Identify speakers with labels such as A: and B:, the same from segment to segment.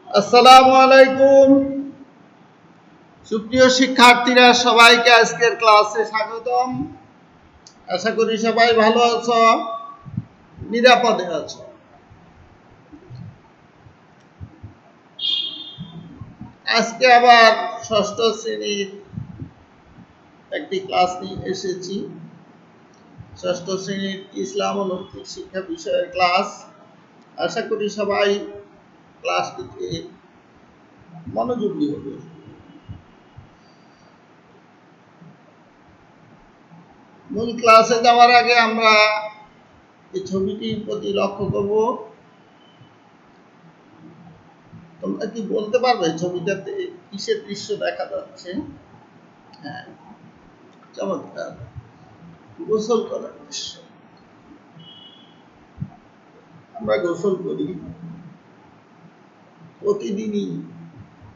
A: আসসালামু আলাইকুম সুপ্রিয় শিক্ষার্থীরা, সবাইকে আজকের ক্লাসে স্বাগতম। আশা করি সবাই ভালো আছো, নিরাপদে আছো। আজকে আবার ষষ্ঠ শ্রেণীর একটি ক্লাস নিয়ে এসেছি। ষষ্ঠ শ্রেণীর ইসলাম ও নৈতিক শিক্ষা বিষয়ের ক্লাস। আশা করি সবাই ক্লাসটিতে মনোযোগী হবে। মূল ক্লাসে যাওয়ার আগে আমরা এই ছবিটির প্রতি লক্ষ্য করব। তোমরা কি বলতে পারবে ছবিটাতে কিসের দৃশ্য দেখা যাচ্ছে? হ্যাঁ, চমৎকার, গোসল করার দৃশ্য। আমরা গোসল করি, প্রতিদিনই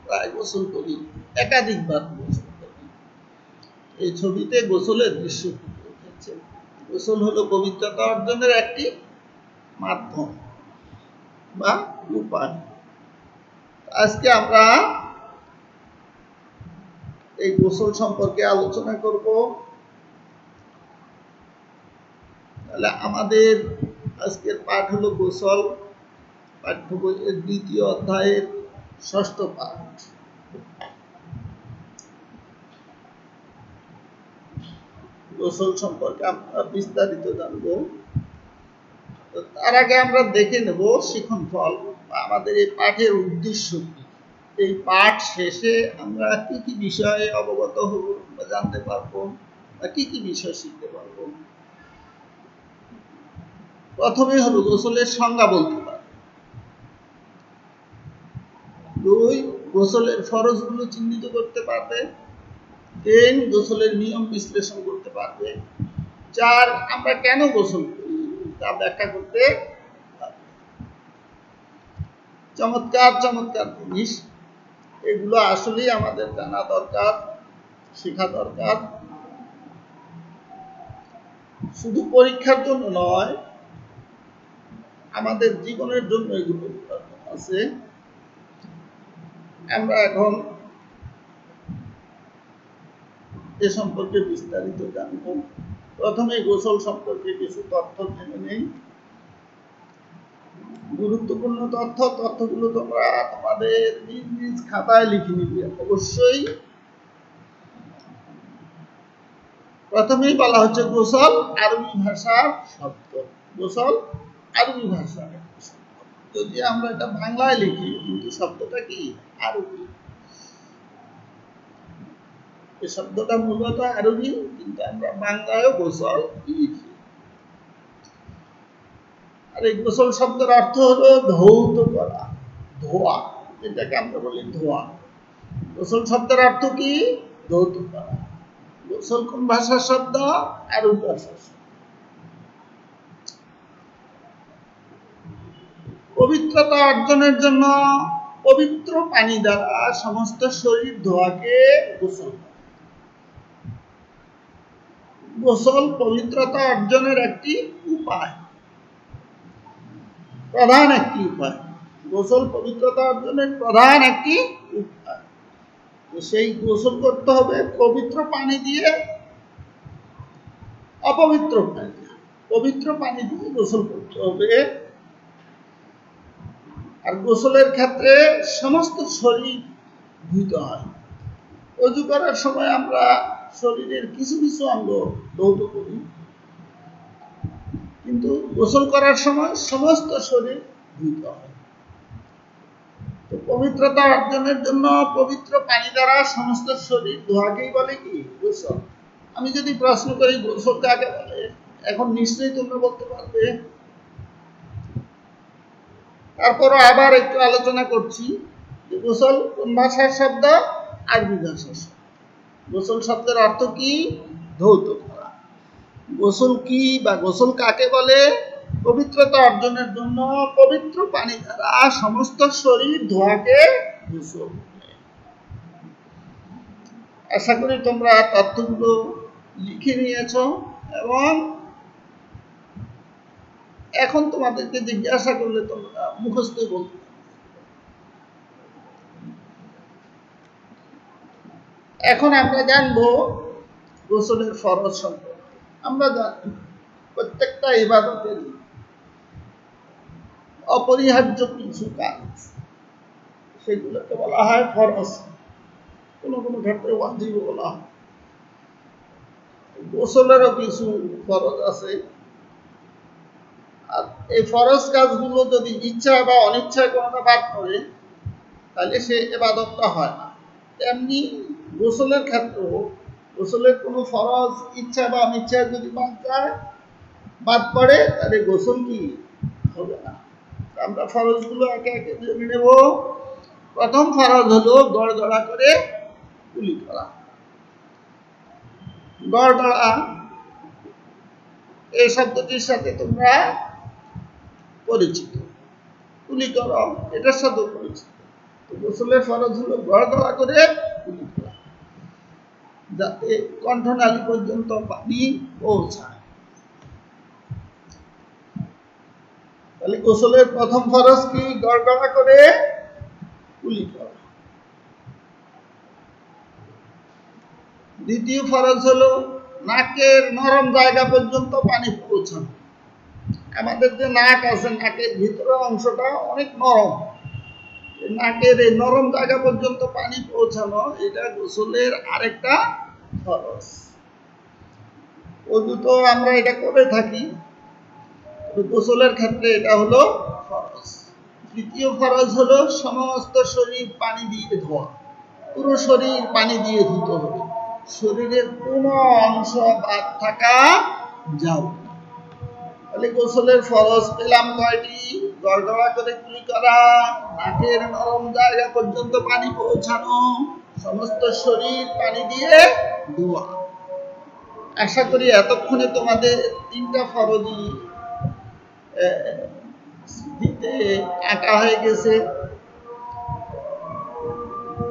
A: প্রায় গোসল করি, একাধিকবার গোসল করি। এই ছবিতে গোসলের দৃশ্য ফুটে উঠেছে। গোসল হলো পবিত্রতা অর্জনের একটি মাধ্যম বা উপায়। আজকে আমরা এই গোসল সম্পর্কে আলোচনা করব। তাহলে আমাদের আজকের পাঠ হলো গোসল, পাঠ্য বইয়ের দ্বিতীয় অধ্যায়ের ষষ্ঠ পাঠ। গোসল সম্পর্কে আমরা বিস্তারিত জানব। তার আগে আমরা দেখে নেব শিখন ফল, আমাদের এই পাঠের উদ্দেশ্য কি। এই পাঠ শেষে আমরা কি কি বিষয়ে অবগত হব বা জানতে পারবো, বা কি কি বিষয় শিখতে পারবো। প্রথমে হলো গোসলের সংজ্ঞা বলতে পারবে। 2, গোসলের ফরজগুলো চিহ্নিত করতে পারবে। 3, গোসলের নিয়ম বিশ্লেষণ করতে পারবে। 4, আমরা কেন গোসল করি তা ব্যাখ্যা করতে পারবে। চমৎকার চমৎকার জিনিস, এগুলো আসলেই আমাদের জানা দরকার, শেখা দরকার। শুধু পরীক্ষার জন্য নয়, আমাদের জীবনের জন্য এগুলো আছে। আমরা এখন এ সম্পর্কে বিস্তারিত জানব। প্রথমে গোসল সম্পর্কে কিছু তথ্য জেনে নেই। গুরুত্বপূর্ণ তথ্যগুলো তোমরা তোমাদের নিজ নিজ খাতায় লিখে নিবে অবশ্যই। প্রথমেই বলা হচ্ছে গোসল আরবি ভাষার শব্দ। গোসল আরবি ভাষার শব্দ, যদি আমরা এটা বাংলায় লিখি কিন্তু শব্দটা কি আরবি। এই শব্দটা মূলত আরবি, কিন্তু আমরা বাংলায়ও গোসল লিখি। আর এই গোসল শব্দের অর্থ হলো ধৌত করা, ধোয়া, যেটাকে আমরা বলি ধোয়া। গোসল শব্দের অর্থ কি? ধৌত করা। গোসল কোন ভাষার শব্দ? আরবি ভাষার শব্দ। পবিত্রতা অর্জনের জন্য পবিত্র পানি দ্বারা সমস্ত শরীর ধোয়াকে গোসল। গোসল পবিত্রতা অর্জনের একটি উপায়, প্রধান একটি উপায়। গোসল পবিত্রতা অর্জনের প্রধান একটি উপায়। সেই গোসল করতে হবে পবিত্র পানি দিয়ে, অপবিত্র পানি দিয়ে। পবিত্র পানি দিয়ে গোসল করতে হবে। আর গোসলের ক্ষেত্রে সমস্ত শরীর ধুইতে হয়। অজু করার সময় আমরা শরীরের কিছু কিছু অঙ্গ ধৌত করি, কিন্তু গোসল করার সময় সমস্ত শরীর ধুইতে হয়। তো পবিত্রতা অর্জনের জন্য পবিত্র পানি দ্বারা সমস্ত শরীর ধোয়াকেই বলে কি? গোসল। আমি যদি প্রশ্ন করি গোসল কাকে বলে, এখন নিশ্চয়ই তোমরা বলতে পারবে। তারপরও আবার একটু আলোচনা করছি যে গোসল কোন ভাষার শব্দ? আরবি ভাষার শব্দ। গোসল শব্দের অর্থ কি? ধৌত করা। গোসল কি বা গোসল কাকে বলে? পবিত্রতা অর্জনের জন্য পবিত্র পানি দ্বারা সমস্ত শরীর ধোয়াকে গোসল। আশা করি তোমরা তথ্যগুলো লিখে নিয়েছ এবং এখন তোমাদেরকে জিজ্ঞাসা করলে তোমরা মুখস্থ বলতে। এখন আমরা জানবো গোসলের ফরজ সম্পর্কে। আমরা জানি প্রত্যেকটা ইবাদতের অপরিহার্য কিছু কাজ, সেগুলোকে বলা হয় ফরজ, কোনো কোনো ক্ষেত্রে ওয়াজিব বলা হয়। গোসলেরও কিছু ফরজ আছে। আর এই ফরজ কাজগুলো যদি ইচ্ছা বা অনিচ্ছায় কোনোটা বাদ করে, তাহলে সে ইবাদতটা হয় না। তেমনি গোসলের ক্ষেত্রেও গোসলের কোনো ফরজ ইচ্ছা বা অনিচ্ছায় যদি বাদ পড়ে, তাহলে গোসল কি হবে না। আমরা ফরজগুলো একে একে জেনে নেব। প্রথম ফরজ হলো গড়গড়া করে কুলি করা। গড়গড়া এই শব্দটির সাথে তোমরা পরিচিত, কুলি করো এটার সাথে পরিচিত। গোসলের ফরজ হলো গড়গড়া করে কুলি করা, যাতে কণ্ঠনালী পর্যন্ত পানি পৌঁছায়। তাহলে গোসলের প্রথম ফরজ কি? গড়গড়া করে কুলি করা। দ্বিতীয় ফরজ হলো নাকের নরম জায়গা পর্যন্ত পানি পৌঁছানো। আমাদের যে নাক আছে, নাকের ভিতরের অংশটা অনেক নরম, নাকের এই নরম জায়গা পর্যন্ত পানি পৌঁছানো, এটা গোসলের আরেকটা ফরজ। ওযু তো আমরা এটা করে থাকি, গোসলের ক্ষেত্রে এটা হলো ফরজ। তৃতীয় ফরজ হলো সমস্ত শরীর পানি দিয়ে ধোয়া। পুরো শরীর পানি দিয়ে ধুতে হবে, শরীরের কোনো অংশ বাদ থাকা যাবে না। তাহলে গোসলের ফরজ পেলাম কয়টি? গড়গড়া করে কুলি করা, নাকের নরম জায়গা পর্যন্ত পানি পৌঁছানো, সমস্ত শরীর পানি দিয়ে ধোয়া। আশা করি এতক্ষণে তোমাদের তিনটা ফরজই স্মৃতিতে আঁকা হয়ে গেছে।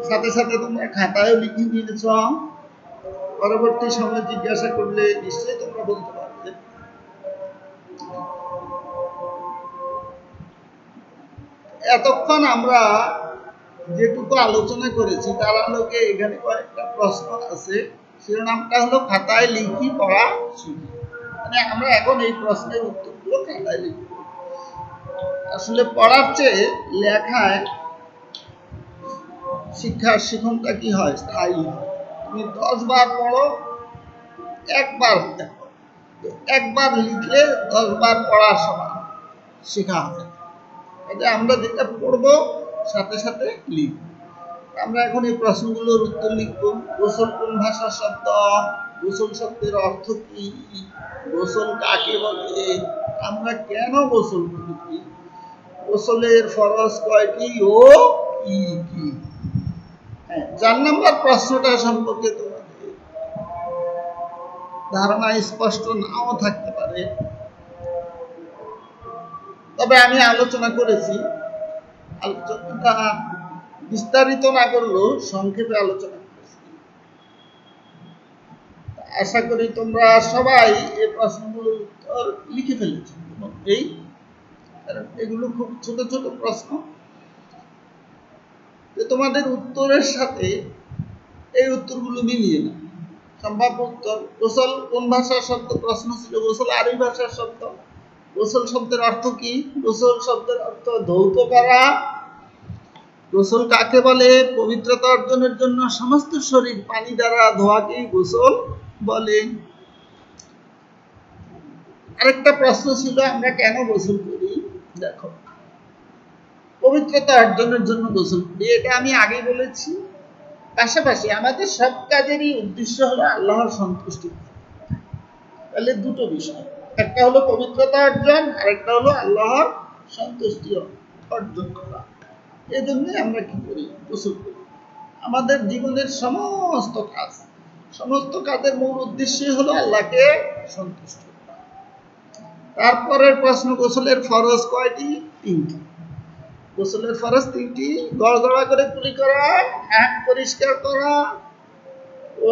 A: সাথে সাথে তোমরা খাতায়ও লিখে নিয়েছ। পরবর্তী সময় জিজ্ঞাসা করলে নিশ্চয়ই তোমরা বলতে পারবে। এতক্ষণ আমরা যেটুকু আলোচনা করেছি তার আলোকে এখানে কয়েকটা প্রশ্ন আছে। শিরোনামটা হলো খাতায় লিখি পড়া শুনি। মানে আমরা এখন এই প্রশ্নের উত্তরগুলো খাতায় লিখব। আসলে পড়ার চেয়ে লেখায় শিক্ষার শিখনটা কি হয়? স্থায়ী হয়। তুমি 10 বার পড়ো, একবার দেখো, একবার লিখলে 10 বার পড়ার সমান শেখা হবে। আমরা যেটা পড়বো সাথে সাথে লিখব। আমরা এখন এই প্রশ্নগুলোর উত্তর লিখব। গোসল কোন ভাষার শব্দ? গোসল শব্দের অর্থ কি? গোসল কাকে বলে? আমরা কেন গোসল করি? গোসলের ফরজ কয়টি ও কি কি? 4 নম্বর প্রশ্নটা সম্পর্কে তোমাদের ধারণা স্পষ্ট নাও থাকতে পারে, তবে আমি আলোচনা করেছি। আলোচনাটা বিস্তারিত না করলেও সংক্ষেপে আলোচনা করেছি। আশা করি তোমরা সবাই এই প্রশ্নগুলোর উত্তর লিখে ফেলেছ। কারণ এগুলো খুব ছোট ছোট প্রশ্ন, তোমাদের উত্তরের সাথে এই উত্তরগুলো মিলিয়ে না। সম্ভাব্য উত্তর: গোসল কোন ভাষার শব্দ? প্রশ্ন ছিল গোসল আরবি ভাষার শব্দ। গোসল শব্দের অর্থ কি? গোসল শব্দের অর্থ ধৌত করা। গোসল কাকে বলে? পবিত্রতা অর্জনের জন্য সমস্ত শরীর পানি দ্বারা ধোয়াকেই গোসল বলে। আরেকটা প্রশ্ন ছিল আমরা কেন গোসল করি? দেখো, পবিত্রতা অর্জনের জন্য গোসল করি, এটা আমি আগে বলেছি। পাশাপাশি আমাদের সব কাজেরই উদ্দেশ্য হলো আল্লাহর সন্তুষ্টি। তাহলে দুটো বিষয়, একটা হলো পবিত্রতা অর্জন, আর একটা হলো আল্লাহর সন্তুষ্টি অর্জন করা। এই জন্যই আমরা কি করি? গোসল করি। আমাদের জীবনের সমস্ত কাজের মূল উদ্দেশ্যই হলো আল্লাহকে সন্তুষ্ট করা। তারপরের প্রশ্ন, গোসলের ফরজ কয়টি? 3টি। গোসলের ফরজ 3টি: গড়গড়া করে কুলি করা, নাক পরিষ্কার করা ও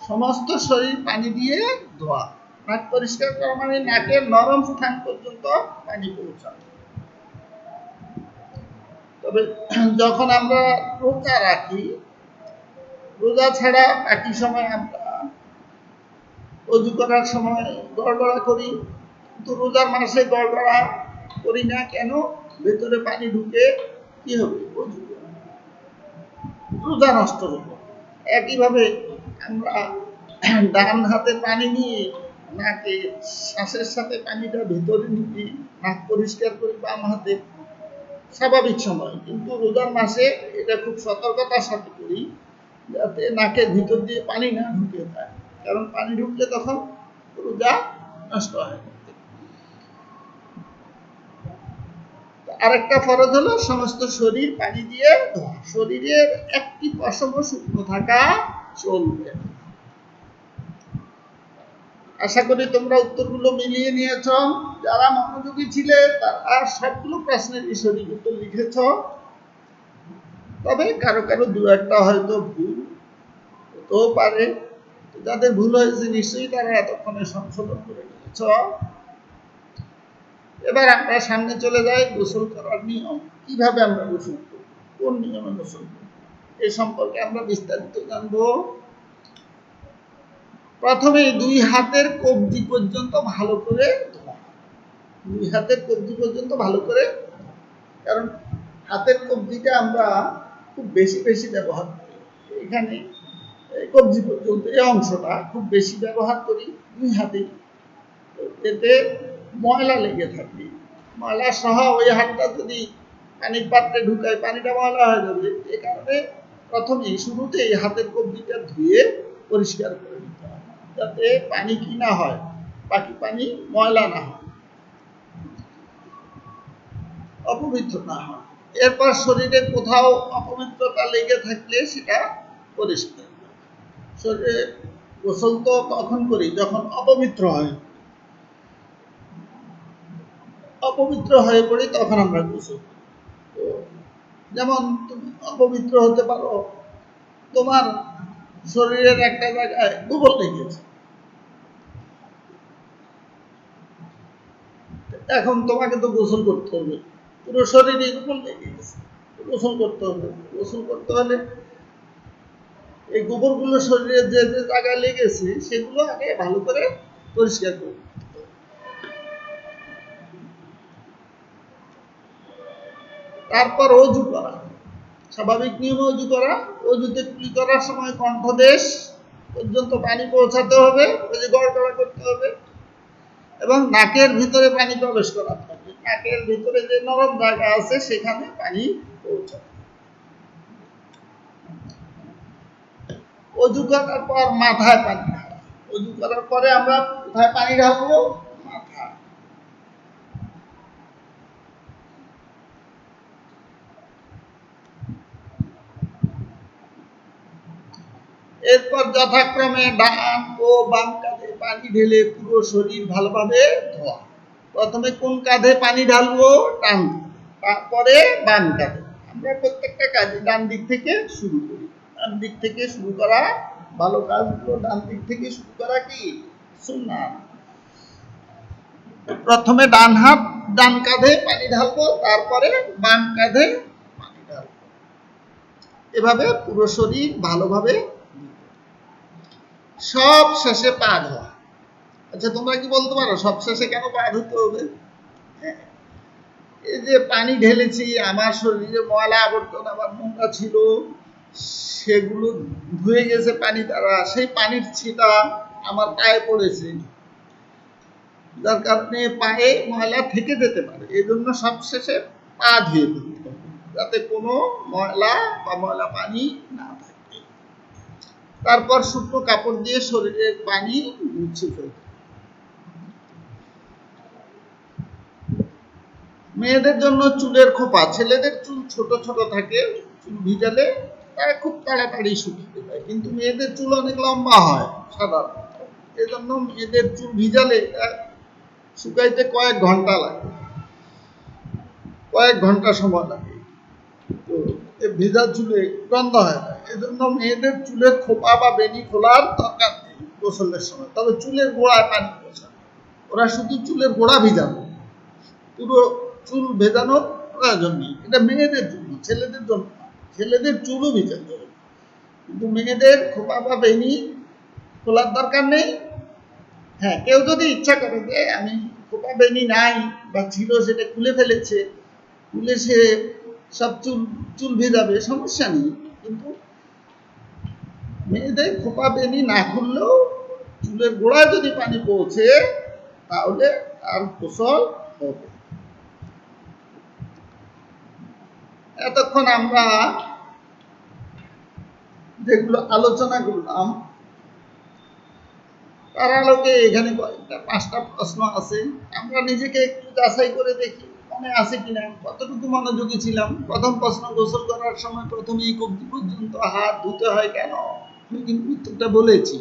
A: সমস্ত শরীর পানি দিয়ে ধোয়া। নাক পরিষ্কার করা মানে নাকের নরম স্থান পর্যন্ত পানি পৌঁছানো। তবে যখন আমরা রোজা রাখি, রোজা ছাড়া বাকি সময় আমরা অজু করার সময় গড়গড়া করি, কিন্তু রোজার মাসে গড়গড়া করি না কেন? ভেতরে পানি ঢুকে কি হবে? অজু রোজা নষ্ট হবে। একইভাবে আমরা ডান হাতে পানি নিয়ে নাকে শ্বাসের সাথে পানিটা ভেতরে নিয়ে নাক পরিষ্কার করি বাম হাতে স্বাভাবিক সময়, কিন্তু রোজার মাসে এটা খুব সতর্কতার সাথে করি যাতে নাকের ভিতর দিয়ে পানি না ঢুকে যায়, কারণ পানি ঢুকলে তখন রোজা নষ্ট হয়। আরেকটা ফরজ হলো সমস্ত শরীর পানি দিয়ে ধোয়া, শরীরের একটি পশম শুকনো থাকা চলবে। আশা করি তোমরা উত্তরগুলো মিলিয়ে নিয়েছ। যারা মনোযোগী ছিলে তারা সবগুলো প্রশ্নের সঠিক উত্তর লিখেছ, তবে কারো কারো দু একটা হয়তো ভুল হতেও পারে। যাদের ভুল হয়েছে নিশ্চয়ই তারা এতক্ষণে সংশোধন করে নিয়েছ। এবার আমরা সামনে চলে যাই গোসল করার নিয়ম। কিভাবে আমরা গোসল করব, কোন নিয়মে গোসল করব, এ সম্পর্কে আমরা বিস্তারিত জানবো। প্রথমে দুই হাতের কবজি পর্যন্ত ভালো করে ধোয়া, দুই হাতের কবজি পর্যন্ত ভালো করে, কারণ হাতের কবজিটা আমরা খুব বেশি বেশি ব্যবহার করি, এখানে কবজি পর্যন্ত এই অংশটা খুব বেশি ব্যবহার করি দুই হাতে, এতে ময়লা লেগে থাকে, ময়লা সহ ওই হাতটা যদি পানির পাত্রে ঢুকায় পানিটা ময়লা হয়ে যাবে। এ কারণে প্রথমেই শুরুতেই হাতের কবজিটা ধুয়ে পরিষ্কার করে নিতে হয়, যাতে পানি কি না হয়, বাকি পানি ময়লা না হয়, অপবিত্র না হয়। এরপর শরীরে কোথাও অপবিত্রতা লেগে থাকলে সেটা পরিষ্কার। শরীরে গোসল তো তখন করি যখন অপবিত্র হয়, অপবিত্র হয়ে পড়ি তখন আমরা গোসল করি। যেমন তুমি অপবিত্র হতে পারো, তোমার শরীরের একটা জায়গায় গোবর লেগেছে, এখন তোমাকে তো গোসল করতে হবে, পুরো শরীরে গোবর লেগে গেছে, গোসল করতে হবে। গোসল করতে হলে এই গোবরগুলো শরীরের যে যে জায়গায় লেগেছে সেগুলো আগে ভালো করে পরিষ্কার করবে। তারপর অজু করা, স্বাভাবিক নিয়মে অজু করা। অজুতে কুলি করার সময় কণ্ঠদেশ পর্যন্ত পানি পৌঁছাতে হবে, ওই যে গড়গড়া করতে হবে, এবং নাকের ভিতরে পানি প্রবেশ করাতে হবে, নাকের ভিতরে যে নরম জায়গা আছে সেখানে পানি পৌঁছাবে। অজু করার পর মাথায় পানি ঢালা, অজু করার পরে আমরা কোথায় পানি ঢালবো? মাথা। এরপর যথাক্রমে ডান ও বাম কাঁধে পানি ঢেলে পুরো শরীর ভালোভাবে ধোয়া। প্রথমে কোন কাঁধে পানি ঢালবো? ডান, তারপরে বাম কাঁধে। আমরা প্রত্যেকটা কাজে ডান দিক থেকে শুরু করি, ডান দিক থেকে শুরু করা ভালো, কাজগুলো ডান দিক থেকে শুরু করা কি সুন্নাহ। প্রথমে ডান হাত ডান কাঁধে পানি ঢালবো, তারপরে বাম কাঁধে পানি ঢালবো, এভাবে পুরো শরীর ভালোভাবে। সব শেষে পা ধোয়া। আচ্ছা, তোমরা কি বলতে পারো সব শেষে কেন পা ধুতে হবে? এই যে পানি ঢেলেছি, আমার শরীরে ময়লা আবর্জনা বা নোংরা ছিল, সেগুলো ধুয়ে গেছে পানি দ্বারা, সেই পানির ছিটা আমার পায়ে পড়েছে, যার কারণে পায়ে ময়লা থেকে যেতে পারে। এই জন্য সবশেষে পা ধুয়ে দিতে হবে, যাতে কোনো ময়লা বা ময়লা পানি না থাকে। তারপর শুকনো কাপড় দিয়ে শরীরের পানি মুছে ফেলতে। মেয়েদের জন্য চুলের খোপা, ছেলেদের চুল ছোট ছোট থাকে, চুল ভিজালে তারা খুব তাড়াতাড়ি শুকিয়ে যায়, কিন্তু মেয়েদের চুল অনেক লম্বা হয় সাধারণত, এজন্য মেয়েদের চুল ভিজালে শুকাইতে কয়েক ঘন্টা লাগে, কয়েক ঘন্টা সময় লাগে, তো ভিজা চুলে গন্ধ হয় না, এজন্য মেয়েদের চুলের খোপা বা বেনি খোলার দরকার নেই গোসলের সময়। তবে চুলের গোড়ায় পানি পৌঁছানো, ওরা শুধু চুলের গোড়া ভিজানো, পুরো চুল ভেজানোর প্রয়োজন নেই, এটা মেয়েদের জন্য, ছেলেদের জন্য। ছেলেদের চুলও ভিজাতে হবে, কিন্তু মেয়েদের খোপা বা বেনি খোলার দরকার নেই। হ্যাঁ, কেউ যদি ইচ্ছা করে যে আমি খোপা বেনি নাই বা ছিল সেটা খুলে ফেলেছে, খুলে সে সব চুল চুল ভেজাবে, সমস্যা নেই। কিন্তু মেয়েদের খোপা বেনি না খুললেও চুলের গোড়ায় যদি পানি পৌঁছে তাহলে তার গোসল হবে। এতক্ষণ আমরা যেগুলো আলোচনা করলাম তার আলোকে এখানে কয়েকটা 5টা প্রশ্ন আছে, আমরা নিজেকে একটু যাচাই করে দেখি মনে আছে কিনা, কতটুকু মনোযোগী ছিলাম। প্রথম প্রশ্ন, গোসল করার সময় প্রথমেই কবজি পর্যন্ত হাত ধুতে হয় কেন? আমি কিন্তু উত্তরটা বলেছি।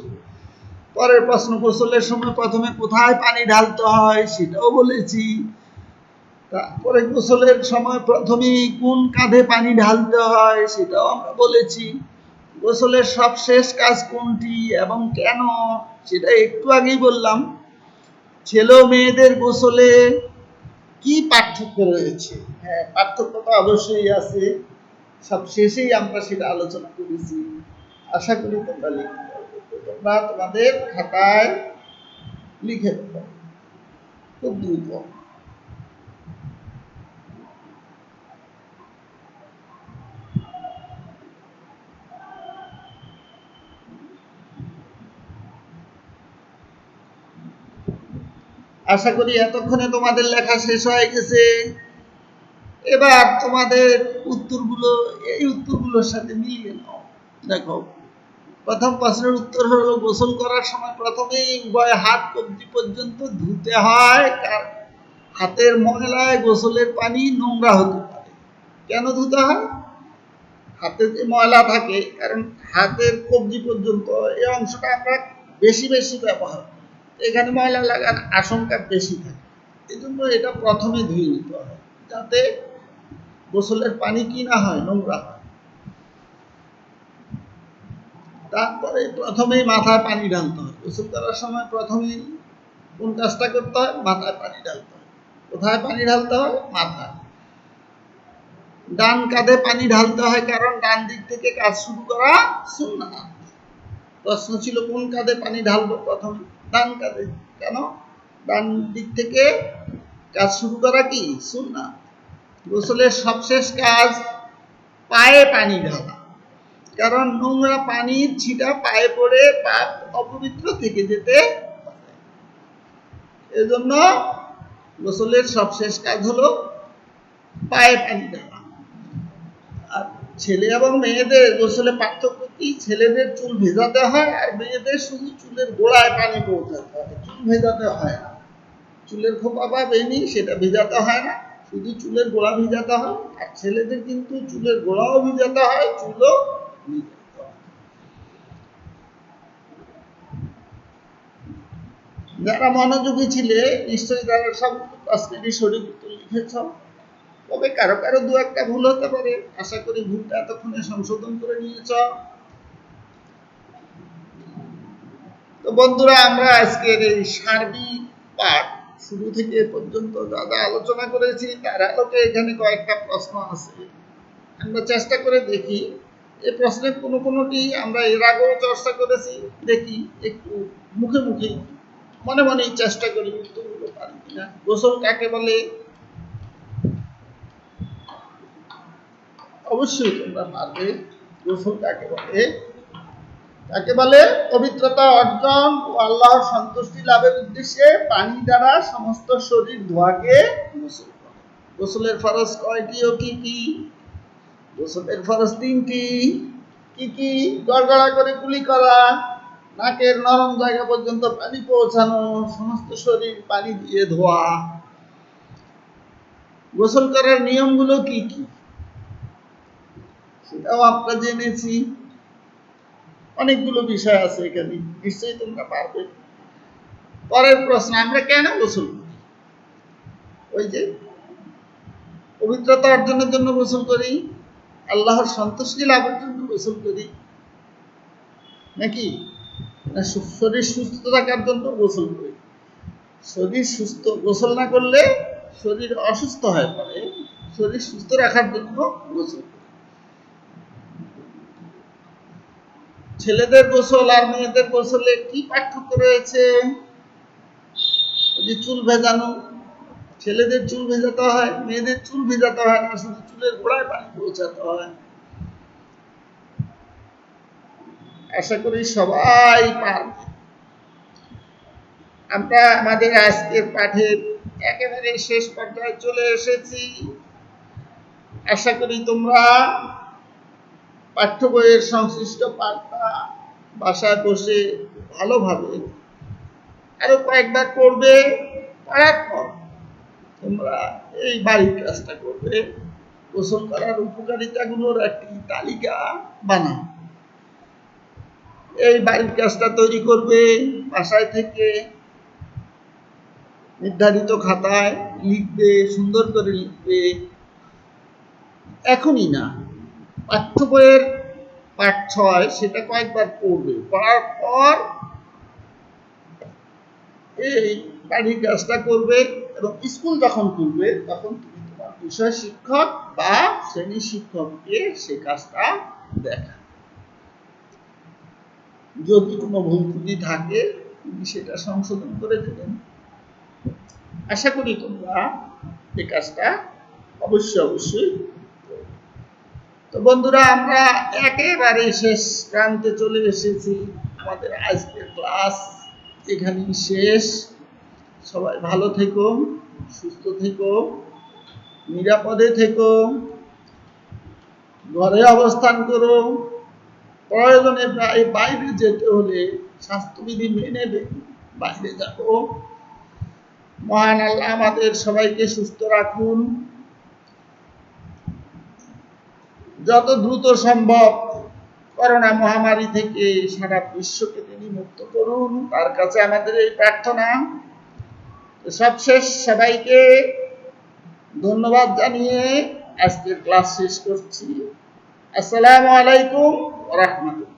A: পরের প্রশ্ন, গোসলের সময় প্রথমে কোথায় পানি ঢালতে হয় সেটাও বলেছি। তারপরে গোসলের সময় প্রথমেই কোন কাঁধে পানি ঢালতে হয় সেটাও আমরা বলেছি। গোসলের সবশেষ কাজ কোনটি এবং কেন সেটা একটু আগেই বললাম। ছেলে ও মেয়েদের গোসলে কি পার্থক্য রয়েছে? হ্যাঁ, পার্থক্য তো অবশ্যই আছে, সব শেষেই আমরা সেটা আলোচনা করেছি। আশা করি তোমরা লিখতে পারবে। তোমরা তোমাদের খাতায় লিখে দেবো খুব দ্রুত। আশা করি এতক্ষণে তোমাদের লেখা শেষ হয়ে গেছে। এবার তোমাদের উত্তরগুলো এই উত্তরগুলোর সাথে মিলিয়ে নাও। দেখো, প্রথম প্রশ্নের উত্তর হলো গোসল করার সময় প্রথমেই উভয় হাত কবজি পর্যন্ত ধুতে হয়। হাতের ময়লায় গোসলের পানি নোংরা হতে পারে। কেন ধুতে হয়? হাতে যে ময়লা থাকে, কারণ হাতের কবজি পর্যন্ত এই অংশটা আমরা বেশি বেশি ব্যবহার করি, এখানে ময়লা লাগার আশঙ্কা বেশি থাকে। এই জন্য এটা প্রথমে ধুয়ে নিতে হয় যাতে গোসলের পানি কি না হয়, নোংরা হয়। তারপরে প্রথমেই মাথায় পানি ঢালতে হয়। গোসল করার সময় প্রথমেই কোন কাজটা করতে হয়? মাথায় পানি ঢালতে হয়। কোথায় পানি ঢালতে হয়? মাথায়। ডান কাঁধে পানি ঢালতে হয় কারণ ডান দিক থেকে কাজ শুরু করা সুন্নাত। প্রশ্ন ছিল কোন কাঁধে পানি ঢালবো? প্রথমে ডান কাঁধে। কেন? ডান দিক থেকে কাজ শুরু করা কি সুন্নাত। গোসলের সবশেষ কাজ পায়ে পানি ঢালা, কারণ নোংরা পানির ছিটা পায়ে পড়ে পাপ অপবিত্র থেকে যেতে পারে। এজন্য গোসলের সবশেষ কাজ হলো পায়ে পানি ঢালা। আর ছেলে এবং মেয়েদের গোসলে পার্থক্য কি? ছেলেদের চুল ভেজাতে হয় আর মেয়েদের শুধু চুলের গোড়ায় পানি পৌঁছাতে হয়, চুল ভেজাতে হয় না। চুলের খোপা বা বেনি সেটা ভেজাতে হয় না, শুধু চুলের গোড়া ভিজাতে হয়। আর ছেলেদের কিন্তু চুলের গোড়াও ভিজাতে হয়, চুলও ভিজাতে হয়। যারা মনোযোগী ছিলে নিশ্চয়ই তারা সব প্রশ্নেরই সঠিক উত্তর লিখেছ। তবে কারো কারো দু একটা ভুল হতে পারে, আশা করি ভুলটা এতক্ষণে সংশোধন করে নিয়েছ। তো বন্ধুরা, আমরা আজকের এই সার্বিক পাঠ শুরু থেকে পর্যন্ত যা যা আলোচনা করেছি তার আলোকে এখানে কয়েকটা প্রশ্ন আছে, আমরা চেষ্টা করে দেখি। এই প্রশ্নের কোনো কোনোটি আমরা এর আগেও চর্চা করেছি, দেখি একটু মুখে মুখে মনে মনেই চেষ্টা করি উত্তরগুলো পারি কিনা। গোসল কাকে বলে? অবশ্যই তোমরা পারবে। গোসল কাকে বলে? তাকে বলে পবিত্রতা অর্জন ও আল্লাহর সন্তুষ্টি লাভের উদ্দেশ্যে পানি দ্বারা সমস্ত শরীর ধোয়াকে গোসল বলে। গোসলের ফরজ কয়টি ও কি কি? গোসলের ফরজ 3টি। কি কি? গড়গড়া করে কুলি করা, নাকের নরম জায়গা পর্যন্ত পানি পৌঁছানো, সমস্ত শরীর পানি দিয়ে ধোয়া। গোসল করার নিয়মগুলো কি কি সেটাও আমরা জেনেছি। অনেকগুলো বিষয় আছে এখানে, নিশ্চয়ই তোমরা পারবে। পরের প্রশ্ন, আমরা কেন গোসল করি? ওই যে পবিত্রতা অর্জনের জন্য গোসল করি, আল্লাহর সন্তুষ্টি লাভের জন্য গোসল করি, নাকি না শরীর সুস্থ থাকার জন্য গোসল করি? শরীর সুস্থ, গোসল না করলে শরীর অসুস্থ হয়ে পড়ে, শরীর সুস্থ রাখার জন্য গোসল করি। ছেলেদের গোসল আর মেয়েদের গোসলে কি পার্থক্য রয়েছে? যে চুল ভেজানো, ছেলেদের চুল ভেজাতে হয়, মেয়েদের চুল ভেজাতে হয় না, শুধু চুলের গোড়ায় পানি পৌঁছাতে হয়। আশা করি সবাই পারবে। আমরা আমাদের আজকের পাঠের একেবারে শেষ পর্যায়ে চলে এসেছি। আশা করি তোমরা পাঠ্য বইয়ের সংশ্লিষ্ট পাঠটা বাসায় বসে ভালোভাবে আরো কয়েকবার পড়বে। পড়ার পর তোমরা এই বাড়ির কাজটা করবে, গোসল করার উপকারিতাগুলোর একটি তালিকা বানাও। এই বাড়ির কাজটা তৈরি করবে বাসায় থেকে, নির্ধারিত খাতায় লিখবে, সুন্দর করে লিখবে। এখনই না, পাঠ্য বইয়ের পাঠ 6 সেটা কয়েকবার পড়বে, পড়ার পর এই বাড়ির কাজটা করবে এবং স্কুল যখন করবে তখন তুমি তোমার বিষয় শিক্ষক বা শ্রেণী শিক্ষককে সে কাজটা দেখা। যদি কোনো ভুল ত্রুটি থাকে তিনি সেটা সংশোধন করে দেবেন। আশা করি তোমরা এই কাজটা অবশ্যই। তো বন্ধুরা, আমরা একেবারে শেষ প্রান্তে চলে এসেছি। আমাদের আজকের ক্লাস এখানেই শেষ। সবাই ভালো থেকো, সুস্থ থেকো, নিরাপদে থেকো, ঘরে অবস্থান করো। প্রয়োজনে বাইরে যেতে হলে স্বাস্থ্যবিধি মেনে বাইরে যাবো। মহান আল্লাহ আমাদের সবাইকে সুস্থ রাখুন। যত দ্রুত সম্ভব করোনা মহামারী থেকে সারা বিশ্বকে তিনি মুক্ত করুন, তার কাছে আমাদের এই প্রার্থনা। সবশেষ সবাইকে ধন্যবাদ জানিয়ে আজকের ক্লাস শেষ করছি। আসসালামু আলাইকুম ওয়া রাহমাতুল্লাহ।